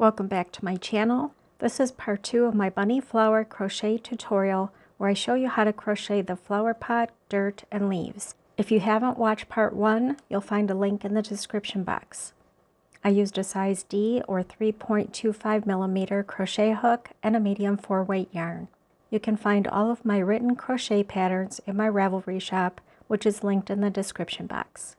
Welcome back to my channel. This is part 2 of my bunny flower crochet tutorial where I show you how to crochet the flower pot, dirt, and leaves. If you haven't watched part 1, you'll find a link in the description box. I used a size D or 3.25 millimeter crochet hook and a medium 4-weight yarn. You can find all of my written crochet patterns in my Ravelry shop, which is linked in the description box.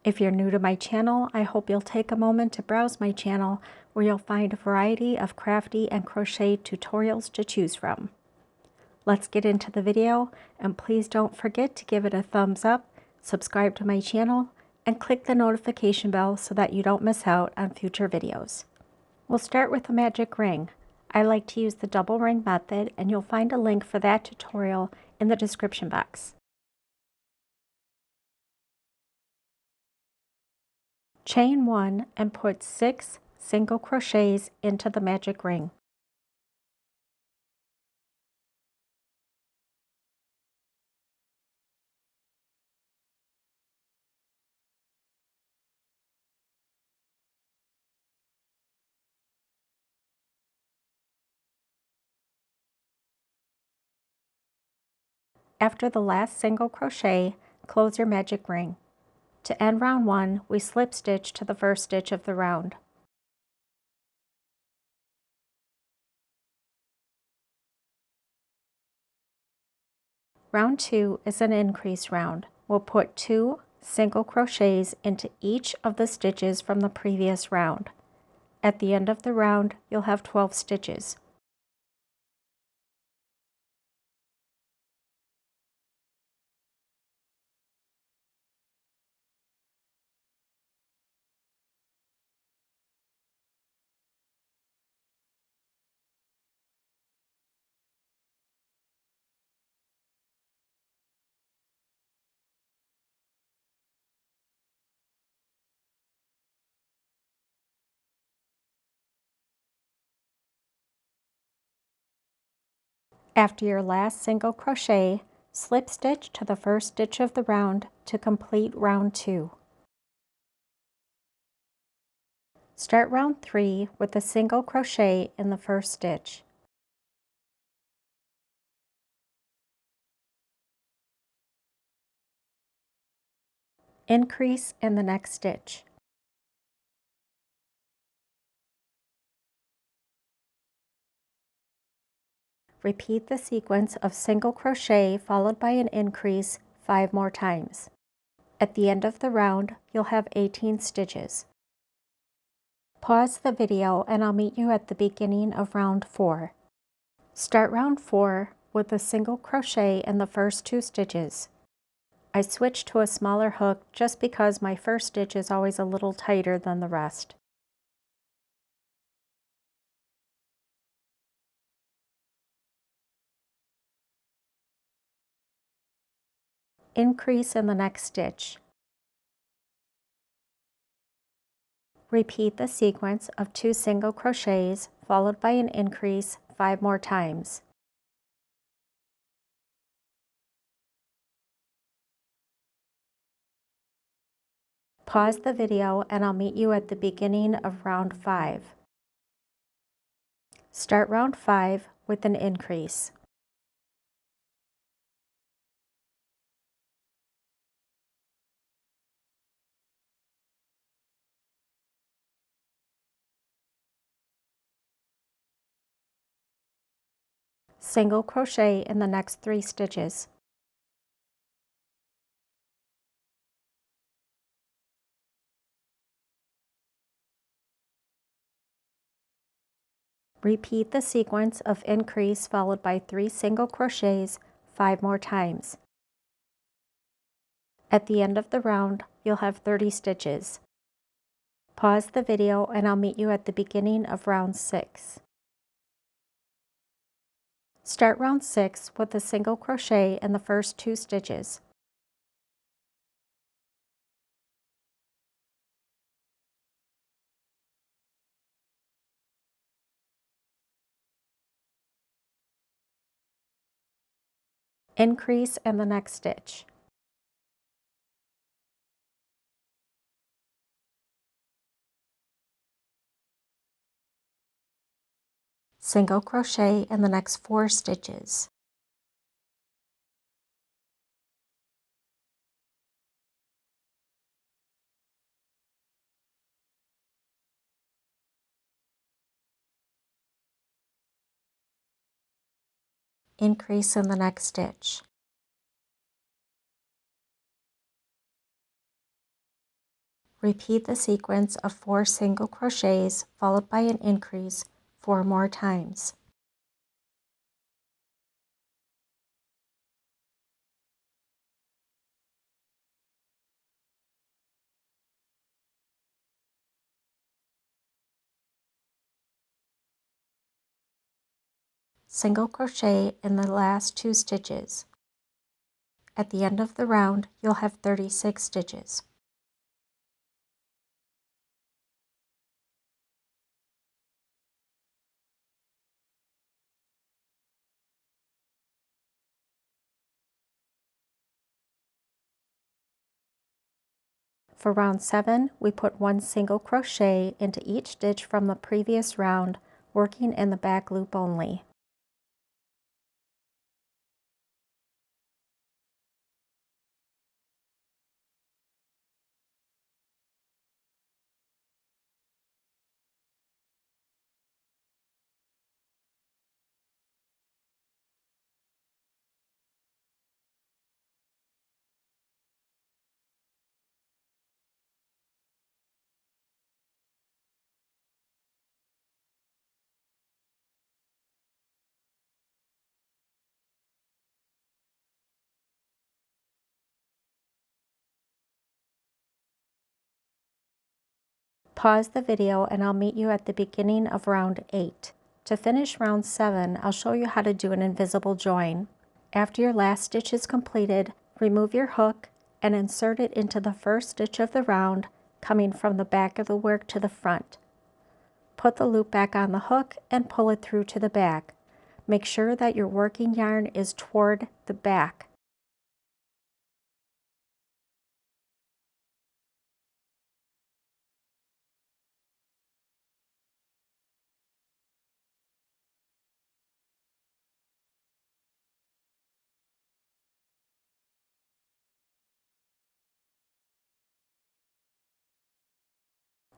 If you're new to my channel, I hope you'll take a moment to browse my channel where you'll find a variety of crafty and crochet tutorials to choose from. Let's get into the video, and please don't forget to give it a thumbs up, subscribe to my channel, and click the notification bell so that you don't miss out on future videos. We'll start with the magic ring. I like to use the double ring method, and you'll find a link for that tutorial in the description box. Chain 1 and put 6 single crochets into the magic ring. After the last single crochet, close your magic ring. To end round 1, we slip stitch to the first stitch of the round. Round 2 is an increase round. We'll put 2 single crochets into each of the stitches from the previous round. At the end of the round, you'll have 12 stitches. After your last single crochet, slip stitch to the first stitch of the round to complete round 2. Start round 3 with a single crochet in the first stitch. Increase in the next stitch. Repeat the sequence of single crochet followed by an increase 5 more times. At the end of the round, you'll have 18 stitches. Pause the video and I'll meet you at the beginning of round 4. Start round 4 with a single crochet in the first 2 stitches. I switched to a smaller hook just because my first stitch is always a little tighter than the rest. Increase in the next stitch. Repeat the sequence of 2 single crochets followed by an increase 5 more times. Pause the video and I'll meet you at the beginning of round 5. Start round 5 with an increase. Single crochet in the next 3 stitches. Repeat the sequence of increase followed by 3 single crochets 5 more times. At the end of the round, you'll have 30 stitches. Pause the video and I'll meet you at the beginning of round 6. Start round 6 with a single crochet in the first 2 stitches. Increase in the next stitch. Single crochet in the next 4 stitches. Increase in the next stitch. Repeat the sequence of 4 single crochets followed by an increase 4 more times. Single crochet in the last 2 stitches. At the end of the round, you'll have 36 stitches. For round 7, we put 1 single crochet into each stitch from the previous round, working in the back loop only. Pause the video and I'll meet you at the beginning of round 8. To finish round 7, I'll show you how to do an invisible join. After your last stitch is completed, remove your hook and insert it into the first stitch of the round, coming from the back of the work to the front. Put the loop back on the hook and pull it through to the back. Make sure that your working yarn is toward the back.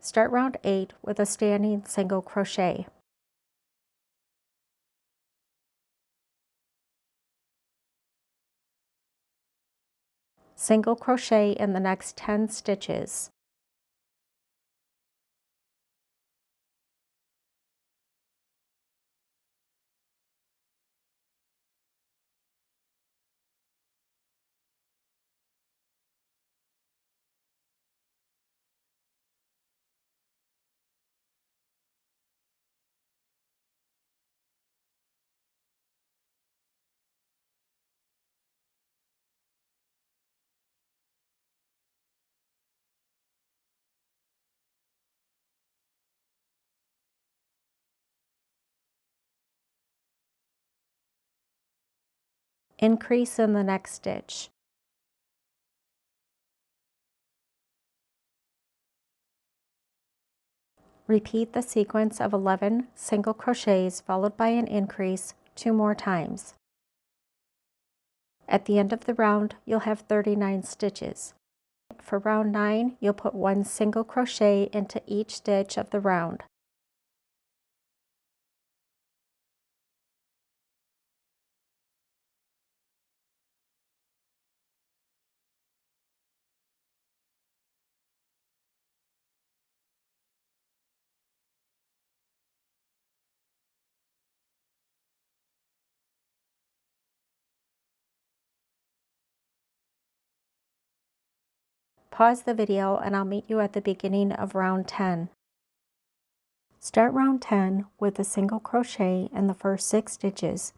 Start round 8 with a standing single crochet. Single crochet in the next 10 stitches. Increase in the next stitch. Repeat the sequence of 11 single crochets followed by an increase 2 more times. At the end of the round, you'll have 39 stitches. For round 9, you'll put 1 single crochet into each stitch of the round. Pause the video and I'll meet you at the beginning of round 10. Start round 10 with a single crochet in the first 6 stitches.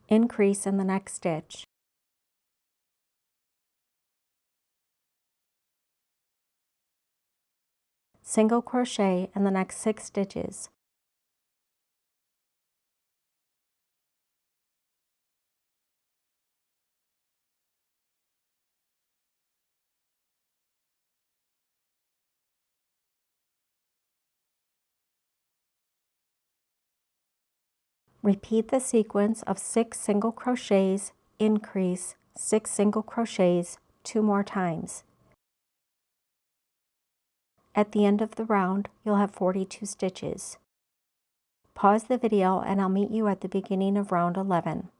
Increase in the next stitch. single crochet in the next 6 stitches. Repeat the sequence of 6 single crochets, increase 6 single crochets 2 more times. At the end of the round, you'll have 42 stitches. Pause the video and I'll meet you at the beginning of round 11.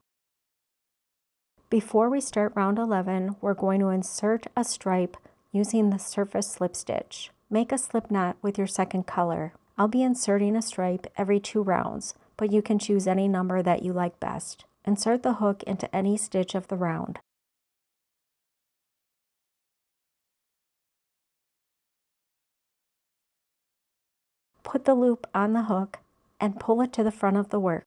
Before we start round 11, we're going to insert a stripe using the surface slip stitch. Make a slip knot with your second color. I'll be inserting a stripe every 2 rounds, but you can choose any number that you like best. Insert the hook into any stitch of the round. Put the loop on the hook and pull it to the front of the work.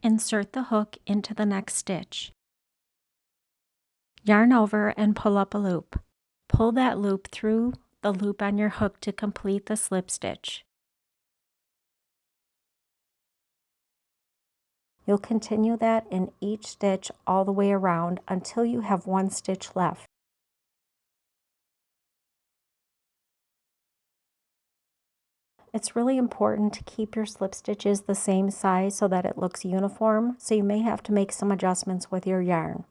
Insert the hook into the next stitch. Yarn over and pull up a loop. Pull that loop through the loop on your hook to complete the slip stitch. You'll continue that in each stitch all the way around until you have 1 stitch left. It's really important to keep your slip stitches the same size so that it looks uniform, so you may have to make some adjustments with your yarn.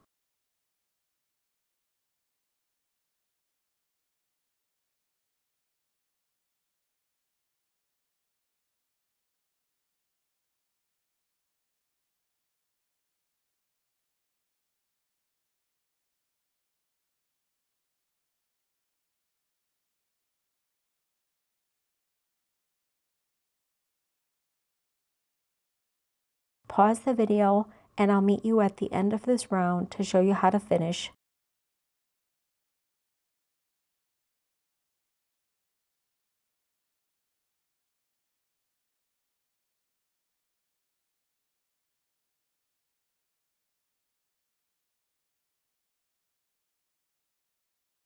Pause the video and I'll meet you at the end of this round to show you how to finish.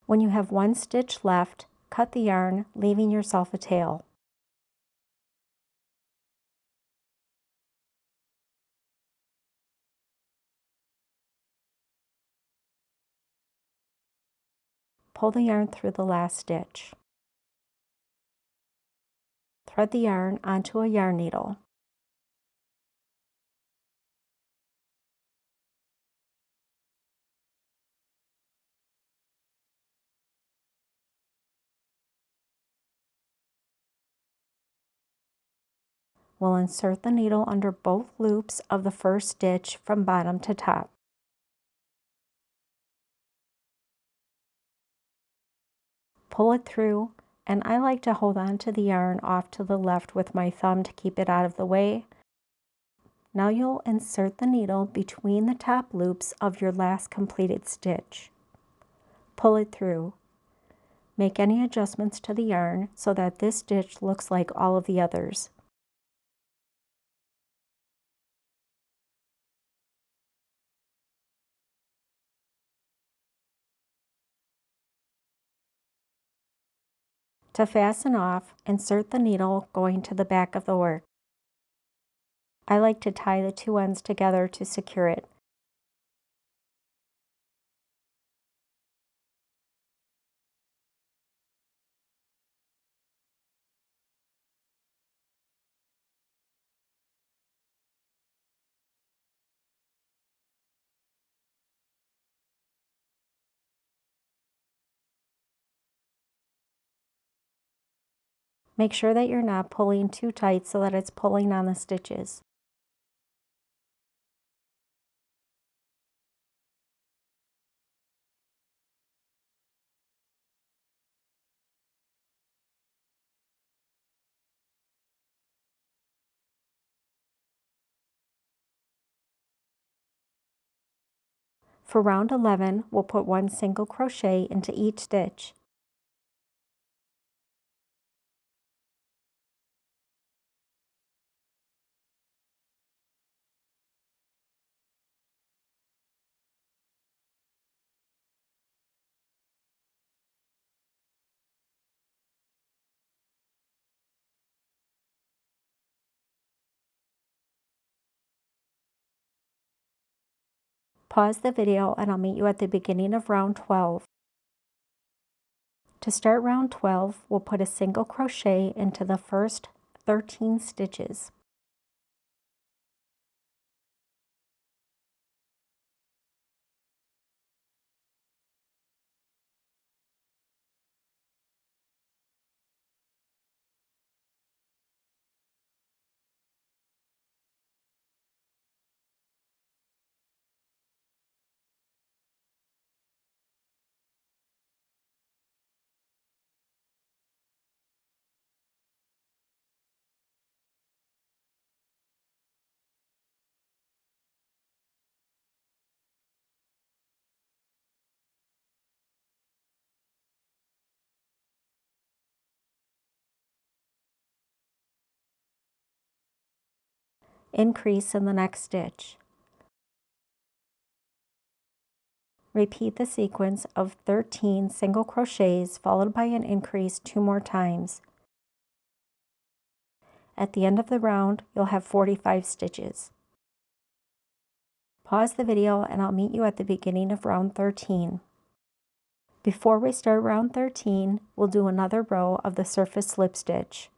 When you have 1 stitch left, cut the yarn, leaving yourself a tail. Pull the yarn through the last stitch. Thread the yarn onto a yarn needle. We'll insert the needle under both loops of the first stitch from bottom to top. Pull it through, and I like to hold on to the yarn off to the left with my thumb to keep it out of the way. Now you'll insert the needle between the top loops of your last completed stitch. Pull it through. Make any adjustments to the yarn so that this stitch looks like all of the others. To fasten off, insert the needle going to the back of the work. I like to tie the 2 ends together to secure it. Make sure that you're not pulling too tight so that it's pulling on the stitches. For round 11, we'll put 1 single crochet into each stitch. Pause the video and I'll meet you at the beginning of round 12. To start round 12, we'll put a single crochet into the first 13 stitches. Increase in the next stitch. Repeat the sequence of 13 single crochets followed by an increase 2 more times. At the end of the round, you'll have 45 stitches. Pause the video and I'll meet you at the beginning of round 13. Before we start round 13, we'll do another row of the surface slip stitch.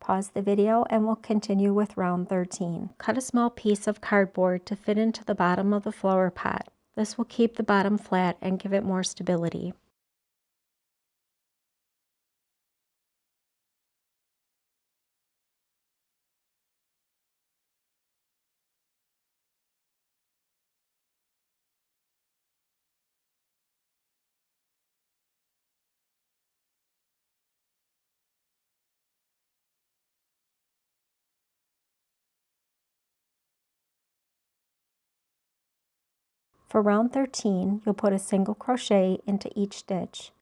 Pause the video and we'll continue with round 13. Cut a small piece of cardboard to fit into the bottom of the flower pot. This will keep the bottom flat and give it more stability. For round 13, you'll put a single crochet into each stitch.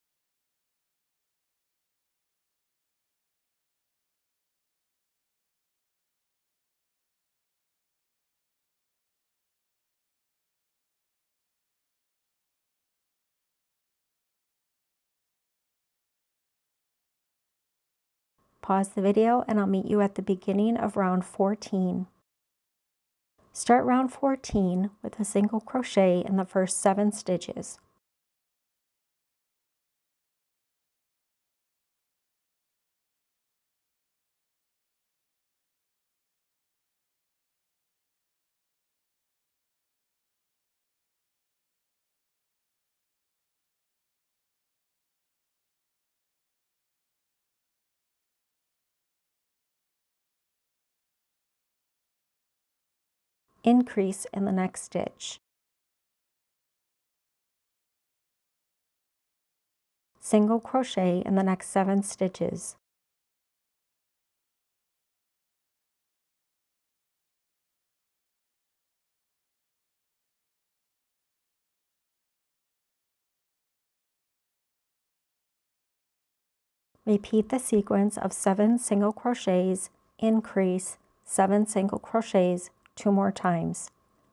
Pause the video and I'll meet you at the beginning of round 14. Start round 14 with a single crochet in the first 7 stitches. Increase in the next stitch. Single crochet in the next 7 stitches. Repeat the sequence of 7 single crochets, increase, 7 single crochets 2 more times.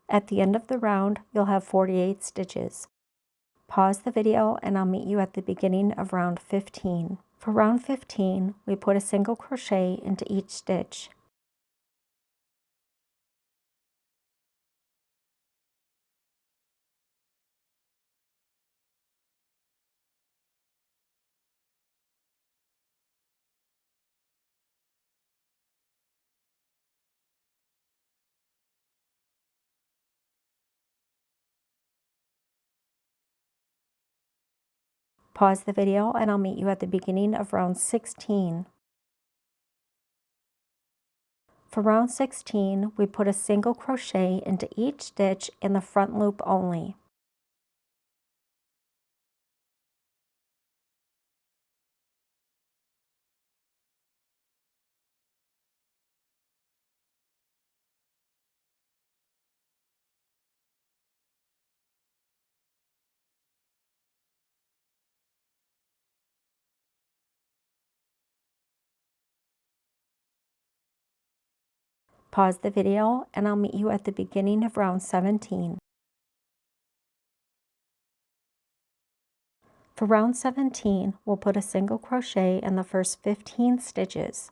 At the end of the round, you'll have 48 stitches. Pause the video and I'll meet you at the beginning of round 15. For round 15, we put a single crochet into each stitch. Pause the video and I'll meet you at the beginning of round 16. For round 16, we put a single crochet into each stitch in the front loop only. Pause the video and I'll meet you at the beginning of round 17. For round 17, we'll put a single crochet in the first 15 stitches.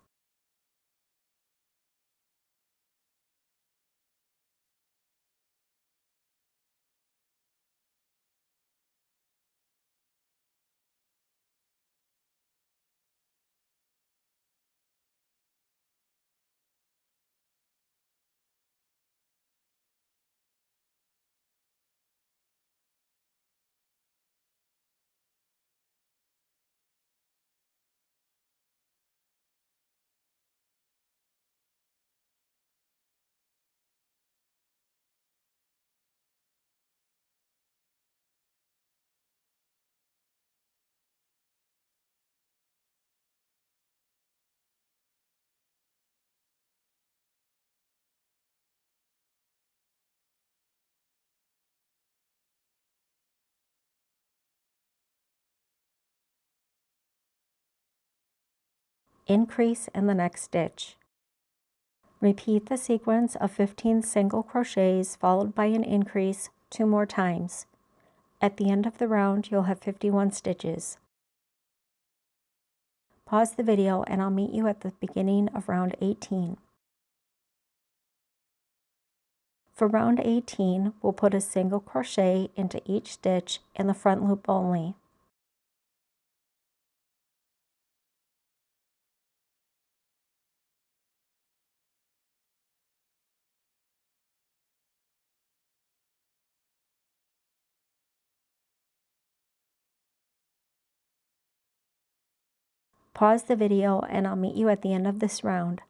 Increase in the next stitch. Repeat the sequence of 15 single crochets followed by an increase 2 more times. At the end of the round, you'll have 51 stitches. Pause the video and I'll meet you at the beginning of round 18. For round 18, we'll put a single crochet into each stitch in the front loop only. Pause the video and I'll meet you at the end of this round.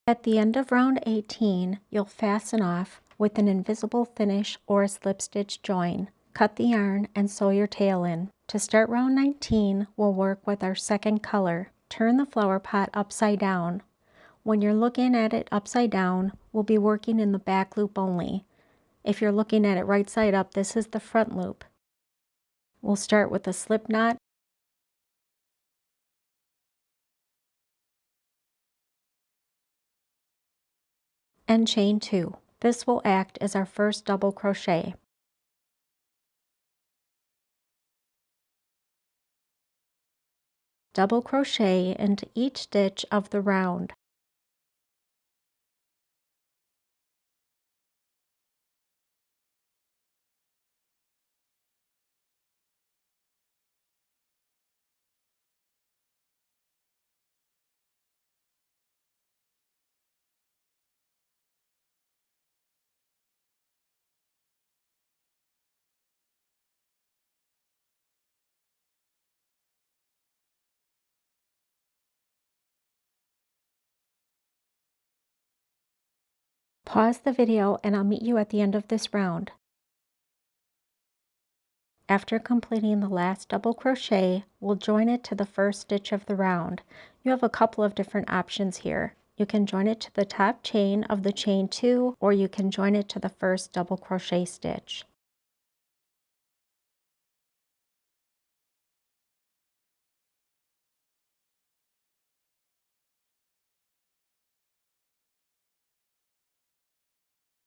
At the end of round 18, you'll fasten off with an invisible finish or a slip stitch join. Cut the yarn and sew your tail in. To start round 19, we'll work with our second color. Turn the flower pot upside down. When you're looking at it upside down, we'll be working in the back loop only. If you're looking at it right side up, this is the front loop. We'll start with a slip knot and chain 2. This will act as our first double crochet. Double crochet into each stitch of the round. Pause the video and I'll meet you at the end of this round. After completing the last double crochet, we'll join it to the first stitch of the round. You have a couple of different options here. You can join it to the top chain of the chain 2, or you can join it to the first double crochet stitch.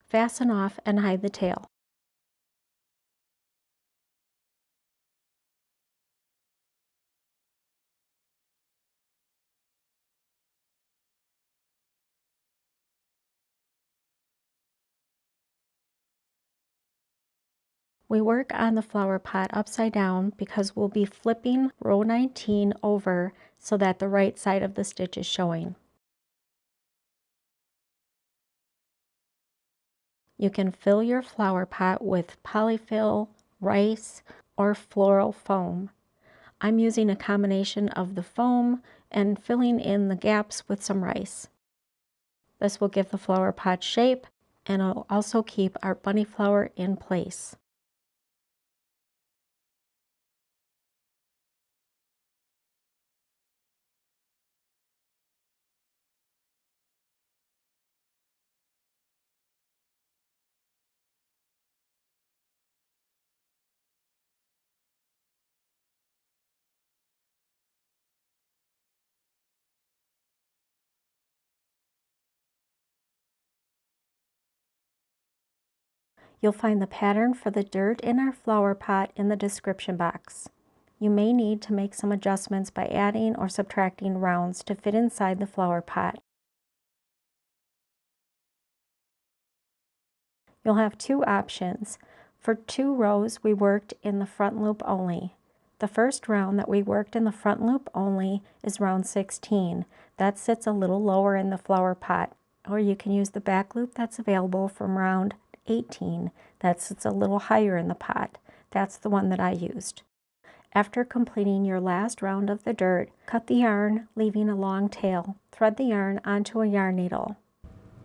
Fasten off and hide the tail. We work on the flower pot upside down because we'll be flipping row 19 over so that the right side of the stitch is showing. You can fill your flower pot with polyfill, rice, or floral foam. I'm using a combination of the foam and filling in the gaps with some rice. This will give the flower pot shape and it'll also keep our bunny flower in place. You'll find the pattern for the dirt in our flower pot in the description box. You may need to make some adjustments by adding or subtracting rounds to fit inside the flower pot. You'll have two options. For 2 rows, we worked in the front loop only. The first round that we worked in the front loop only is round 16. That sits a little lower in the flower pot, or you can use the back loop that's available from round 18. That sits a little higher in the pot. That's the one that I used. After completing your last round of the dirt, cut the yarn, leaving a long tail. Thread the yarn onto a yarn needle.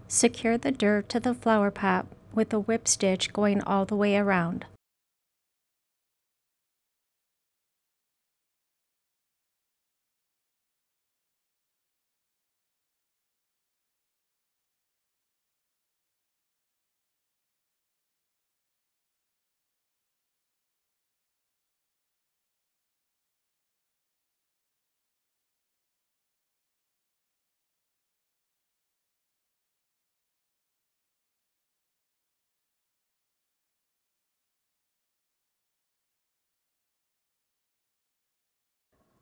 Secure the dirt to the flower pot with a whip stitch going all the way around.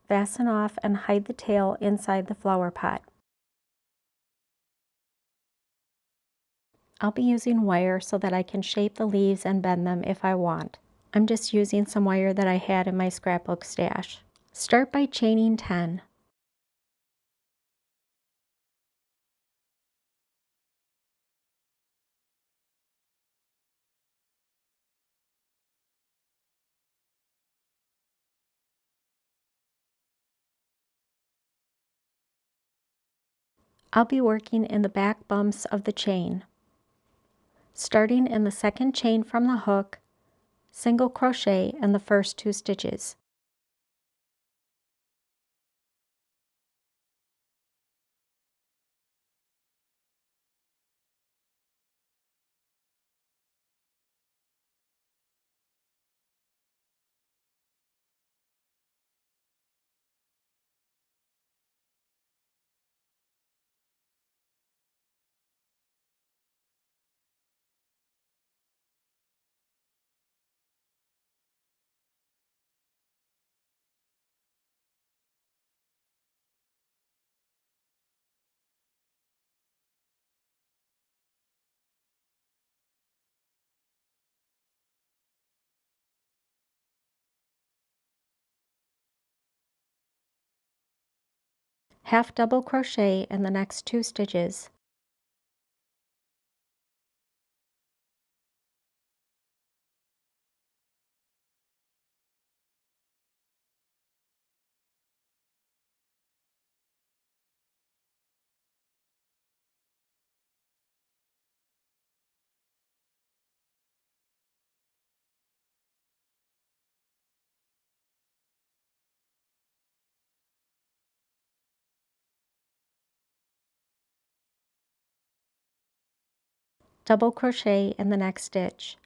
Fasten off and hide the tail inside the flower pot. I'll be using wire so that I can shape the leaves and bend them if I want. I'm just using some wire that I had in my scrapbook stash. Start by chaining 10. I'll be working in the back bumps of the chain. Starting in the second chain from the hook, single crochet in the first 2 stitches. Half double crochet in the next 2 stitches. Double crochet in the next stitch.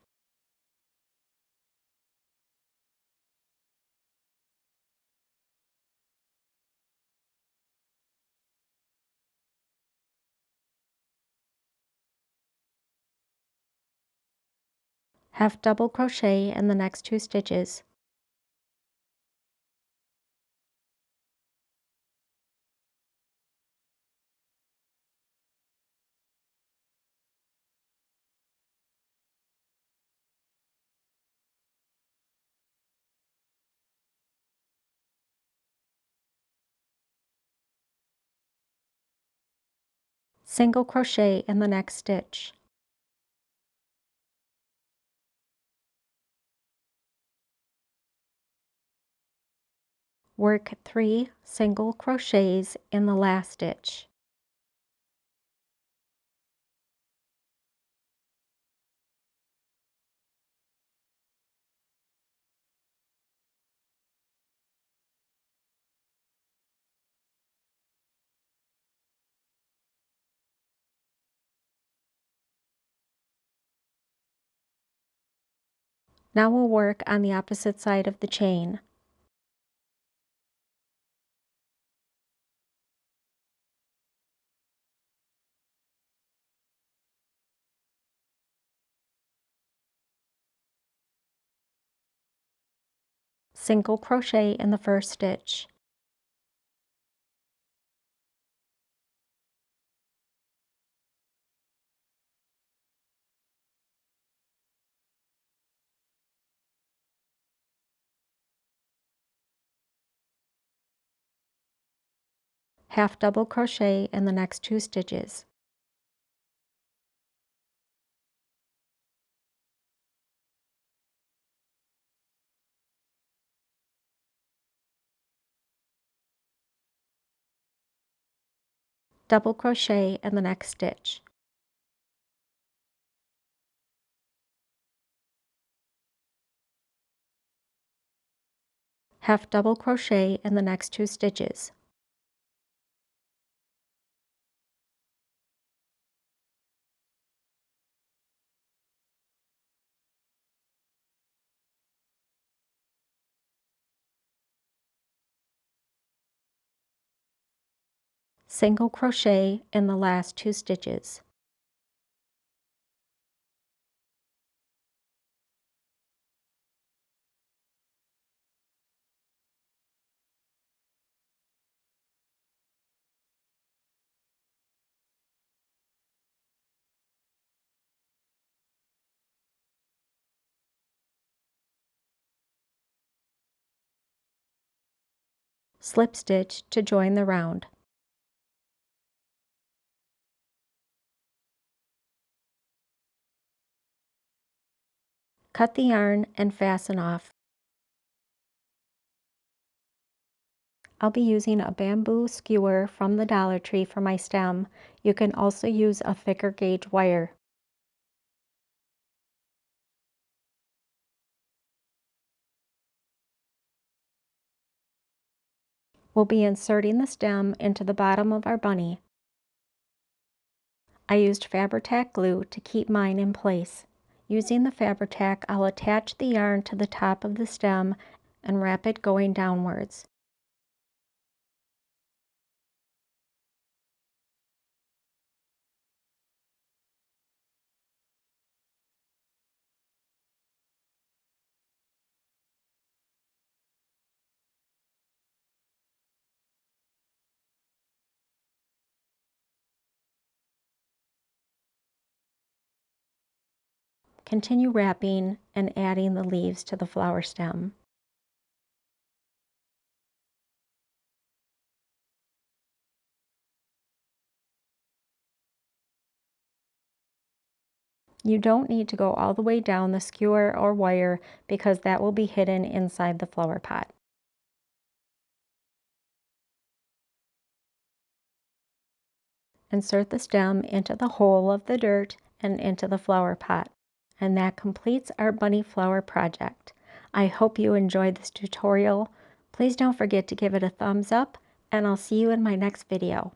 Half double crochet in the next 2 stitches. Single crochet in the next stitch. Work 3 single crochets in the last stitch. Now we'll work on the opposite side of the chain. Single crochet in the first stitch. Half double crochet in the next 2 stitches. Double crochet in the next stitch. Half double crochet in the next 2 stitches. Single crochet in the last 2 stitches. Slip stitch to join the round. Cut the yarn and fasten off. I'll be using a bamboo skewer from the Dollar Tree for my stem. You can also use a thicker gauge wire. We'll be inserting the stem into the bottom of our bunny. I used Fabri-Tac glue to keep mine in place. Using the Fabri-Tac, I'll attach the yarn to the top of the stem and wrap it going downwards. Continue wrapping and adding the leaves to the flower stem. You don't need to go all the way down the skewer or wire because that will be hidden inside the flower pot. Insert the stem into the hole of the dirt and into the flower pot. And that completes our bunny flower project. I hope you enjoyed this tutorial. Please don't forget to give it a thumbs up, and I'll see you in my next video.